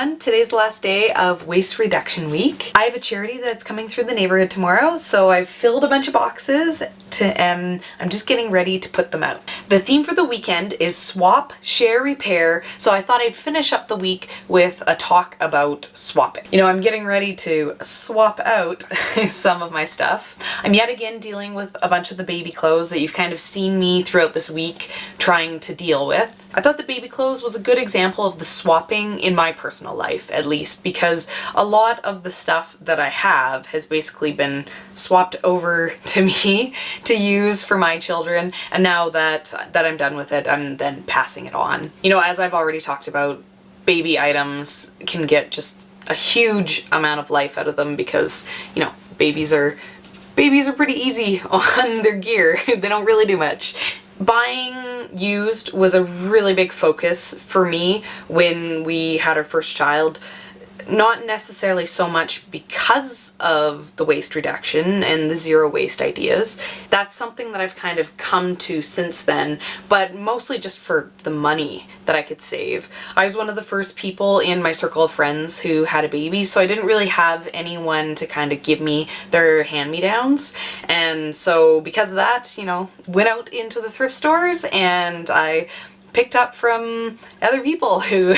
everyone. Today's the last day of Waste Reduction Week. I have a charity that's coming through the neighborhood tomorrow, so I've filled a bunch of boxes and I'm just getting ready to put them out. The theme for the weekend is swap, share, repair, so I thought I'd finish up the week with a talk about swapping. You know, I'm getting ready to swap out some of my stuff. I'm yet again dealing with a bunch of the baby clothes that you've kind of seen me throughout this week trying to deal with. I thought the baby clothes was a good example of the swapping in my personal life, at least, because a lot of the stuff that I have has basically been swapped over to me to use for my children, and now that I'm done with it, I'm then passing it on. You know, as I've already talked about, baby items can get just a huge amount of life out of them because, you know, babies are pretty easy on their gear. They don't really do much. Buying used was a really big focus for me when we had our first child. Not necessarily so much because of the waste reduction and the zero waste ideas. That's something that I've kind of come to since then, but mostly just for the money that I could save. I was one of the first people in my circle of friends who had a baby, so I didn't really have anyone to kind of give me their hand-me-downs. And so because of that, you know, went out into the thrift stores and I picked up from other people who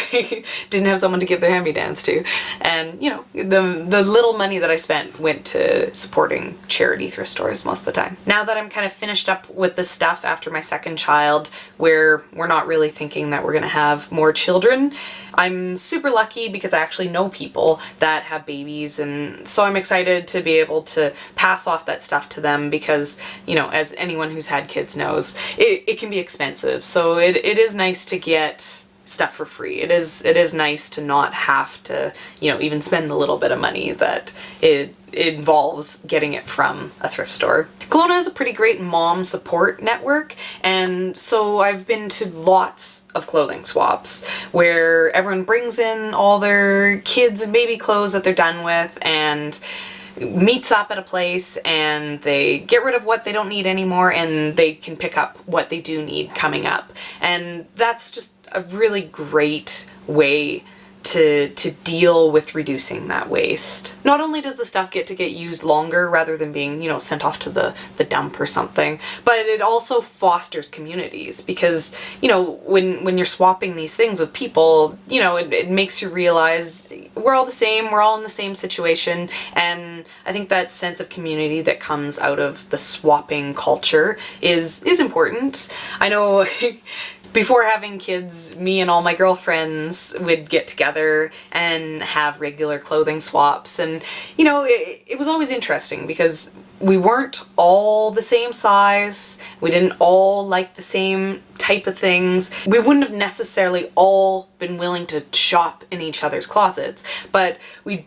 didn't have someone to give their hand-me-downs to. And, you know, the little money that I spent went to supporting charity thrift stores most of the time. Now that I'm kind of finished up with this stuff after my second child, where we're not really thinking that we're gonna have more children, I'm super lucky because I actually know people that have babies, and so I'm excited to be able to pass off that stuff to them because, you know, as anyone who's had kids knows, it can be expensive. So it is nice to get stuff for free. It is nice to not have to, you know, even spend the little bit of money that it involves getting it from a thrift store. Kelowna has a pretty great mom support network, and so I've been to lots of clothing swaps where everyone brings in all their kids and baby clothes that they're done with and meets up at a place, and they get rid of what they don't need anymore and they can pick up what they do need coming up. And that's just a really great way to deal with reducing that waste. Not only does the stuff get used longer rather than being, you know, sent off to the dump or something, but it also fosters communities because, you know, when you're swapping these things with people, you know, it makes you realize we're all the same, we're all in the same situation, and I think that sense of community that comes out of the swapping culture is important. I know before having kids, me and all my girlfriends would get together and have regular clothing swaps, and, you know, it was always interesting because we weren't all the same size, we didn't all like the same type of things. We wouldn't have necessarily all been willing to shop in each other's closets, but we'd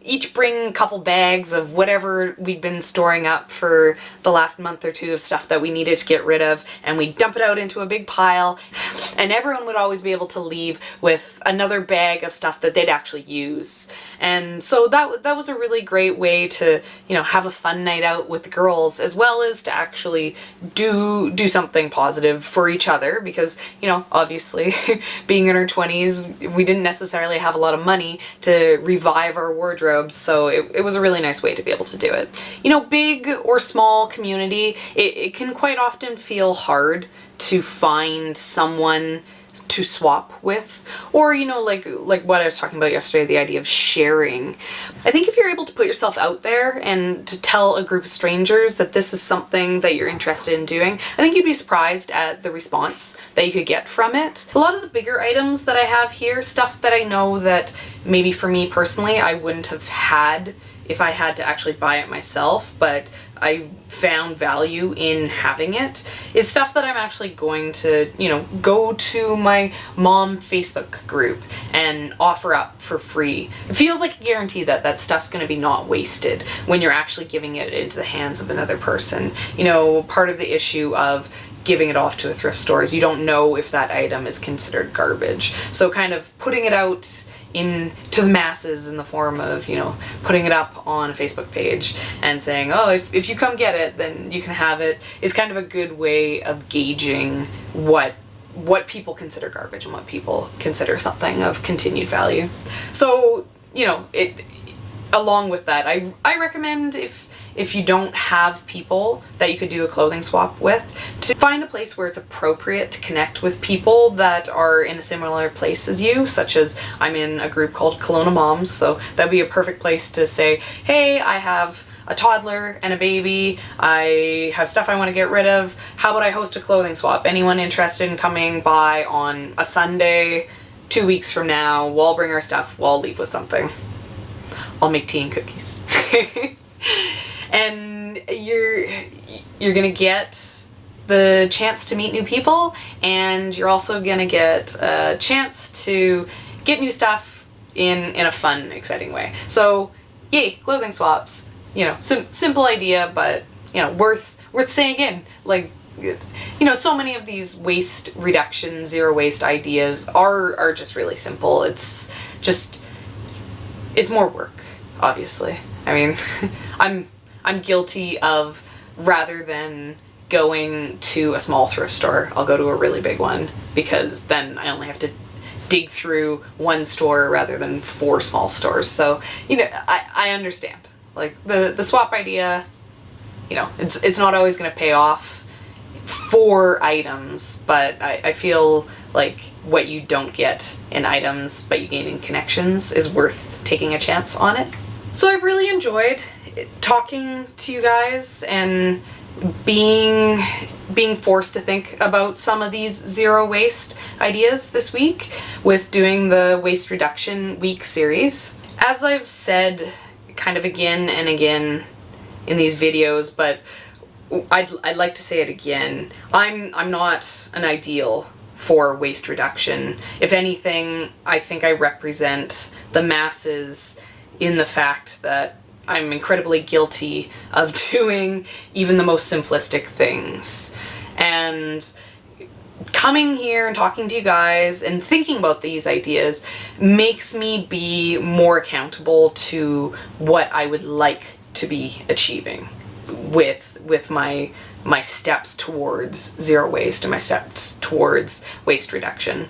each bring a couple bags of whatever we'd been storing up for the last month or two of stuff that we needed to get rid of, and we'd dump it out into a big pile, and everyone would always be able to leave with another bag of stuff that they'd actually use. And so that was a really great way to, you know, have a fun night out with the girls, as well as to actually do something positive for each other, because, you know, obviously being in our 20s, we didn't necessarily have a lot of money to revive our wardrobes, so it was a really nice way to be able to do it. You know, big or small community, it can quite often feel hard to find someone to swap with, or, you know, like what I was talking about yesterday, the idea of sharing. I think if you're able to put yourself out there and to tell a group of strangers that this is something that you're interested in doing, I think you'd be surprised at the response that you could get from it. A lot of the bigger items that I have here, stuff that I know that maybe for me personally I wouldn't have had if I had to actually buy it myself, but I found value in having it, is stuff that I'm actually going to, you know, go to my mom Facebook group and offer up for free. It feels like a guarantee that that stuff's going to be not wasted when you're actually giving it into the hands of another person. You know, part of the issue of giving it off to a thrift store is you don't know if that item is considered garbage. So kind of putting it out to the masses in the form of, you know, putting it up on a Facebook page and saying, oh, if you come get it, then you can have it, is kind of a good way of gauging what what people consider garbage and what people consider something of continued value. So, you know, along with that, I recommend if you don't have people that you could do a clothing swap with, to find a place where it's appropriate to connect with people that are in a similar place as you, such as I'm in a group called Kelowna Moms, so that'd be a perfect place to say, hey, I have a toddler and a baby, I have stuff I want to get rid of, how about I host a clothing swap? Anyone interested in coming by on a Sunday 2 weeks from now? We'll all bring our stuff, we'll all leave with something. I'll make tea and cookies. And you're gonna get the chance to meet new people, and you're also gonna get a chance to get new stuff in a fun, exciting way. So, yay, clothing swaps. You know, simple idea, but, you know, worth saying in. Like, you know, so many of these waste reduction, zero waste ideas are just really simple. It's more work, obviously. I mean, I'm guilty of, rather than going to a small thrift store, I'll go to a really big one, because then I only have to dig through one store rather than 4 small stores. So, you know, I understand. Like, the swap idea, you know, it's not always going to pay off for items, but I feel like what you don't get in items but you gain in connections is worth taking a chance on it. So I've really enjoyed talking to you guys and being forced to think about some of these zero waste ideas this week with doing the Waste Reduction Week series. As I've said kind of again and again in these videos, but I'd like to say it again, I'm not an ideal for waste reduction. If anything, I think I represent the masses in the fact that I'm incredibly guilty of doing even the most simplistic things. And coming here and talking to you guys and thinking about these ideas makes me be more accountable to what I would like to be achieving with my steps towards zero waste and my steps towards waste reduction.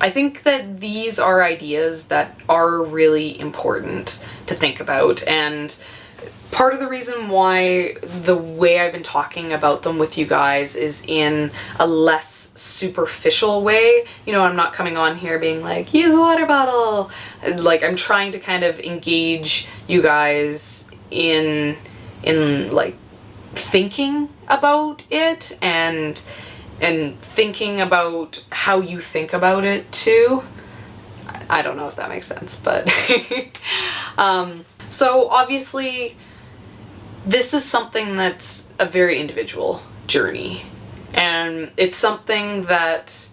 I think that these are ideas that are really important to think about, and part of the reason why the way I've been talking about them with you guys is in a less superficial way. You know, I'm not coming on here being like, use a water bottle. Like, I'm trying to kind of engage you guys in like thinking about it and thinking about how you think about it too. I don't know if that makes sense, but so obviously this is something that's a very individual journey, and it's something that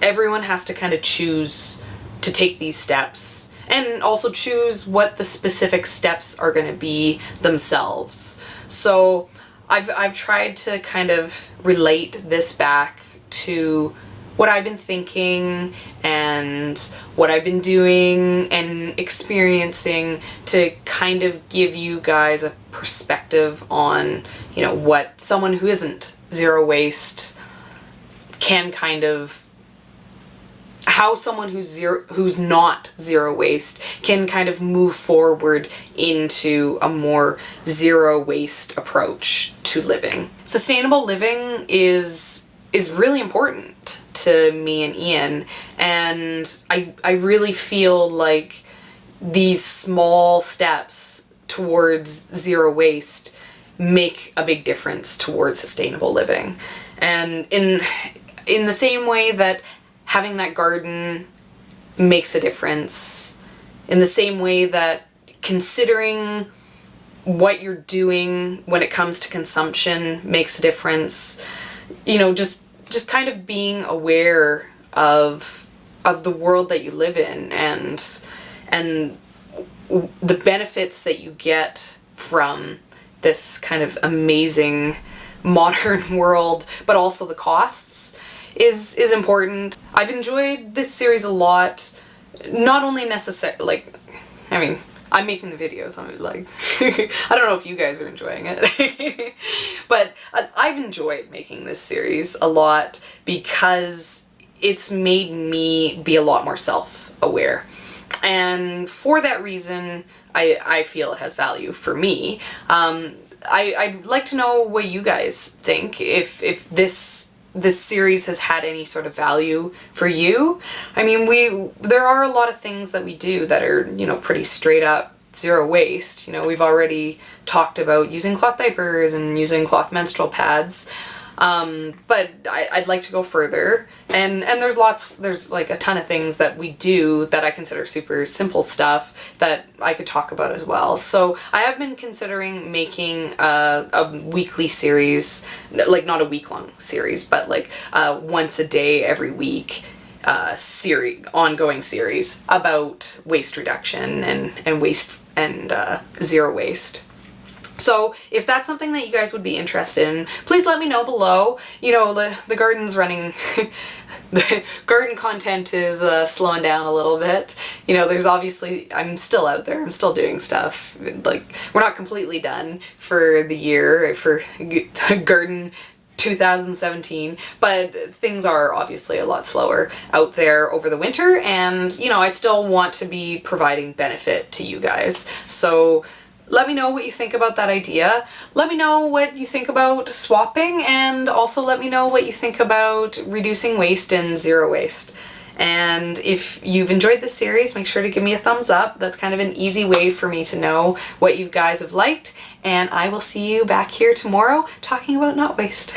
everyone has to kind of choose to take these steps, and also choose what the specific steps are going to be themselves. So I've tried to kind of relate this back to what I've been thinking and what I've been doing and experiencing, to kind of give you guys a perspective on, you know, what someone who isn't zero waste can kind of, how someone who's not zero waste can kind of move forward into a more zero waste approach to living. Sustainable living is really important to me and Ian, and I really feel like these small steps towards zero waste make a big difference towards sustainable living. And in the same way that having that garden makes a difference, in the same way that considering what you're doing when it comes to consumption makes a difference, you know, just kind of being aware of the world that you live in and the benefits that you get from this kind of amazing modern world, but also the costs is important. I've enjoyed this series a lot, not only I'm making the videos. I'm like, I don't know if you guys are enjoying it, but I've enjoyed making this series a lot because it's made me be a lot more self-aware. And for that reason, I feel it has value for me. I'd like to know what you guys think, if this series has had any sort of value for you. I mean, there are a lot of things that we do that are, you know, pretty straight up zero waste. You know, we've already talked about using cloth diapers and using cloth menstrual pads. But I'd like to go further, and there's like a ton of things that we do that I consider super simple stuff that I could talk about as well. So I have been considering making a weekly series, like not a week-long series, but like once a day, every week, ongoing series about waste reduction and waste and zero waste. So if that's something that you guys would be interested in, please let me know below. You know, the garden's running, the garden content is slowing down a little bit. You know, there's obviously, I'm still out there, I'm still doing stuff. Like, we're not completely done for the year, for garden 2017, but things are obviously a lot slower out there over the winter, and, you know, I still want to be providing benefit to you guys. So let me know what you think about that idea. Let me know what you think about swapping, and also let me know what you think about reducing waste and zero waste. And if you've enjoyed this series, make sure to give me a thumbs up. That's kind of an easy way for me to know what you guys have liked. And I will see you back here tomorrow talking about not waste.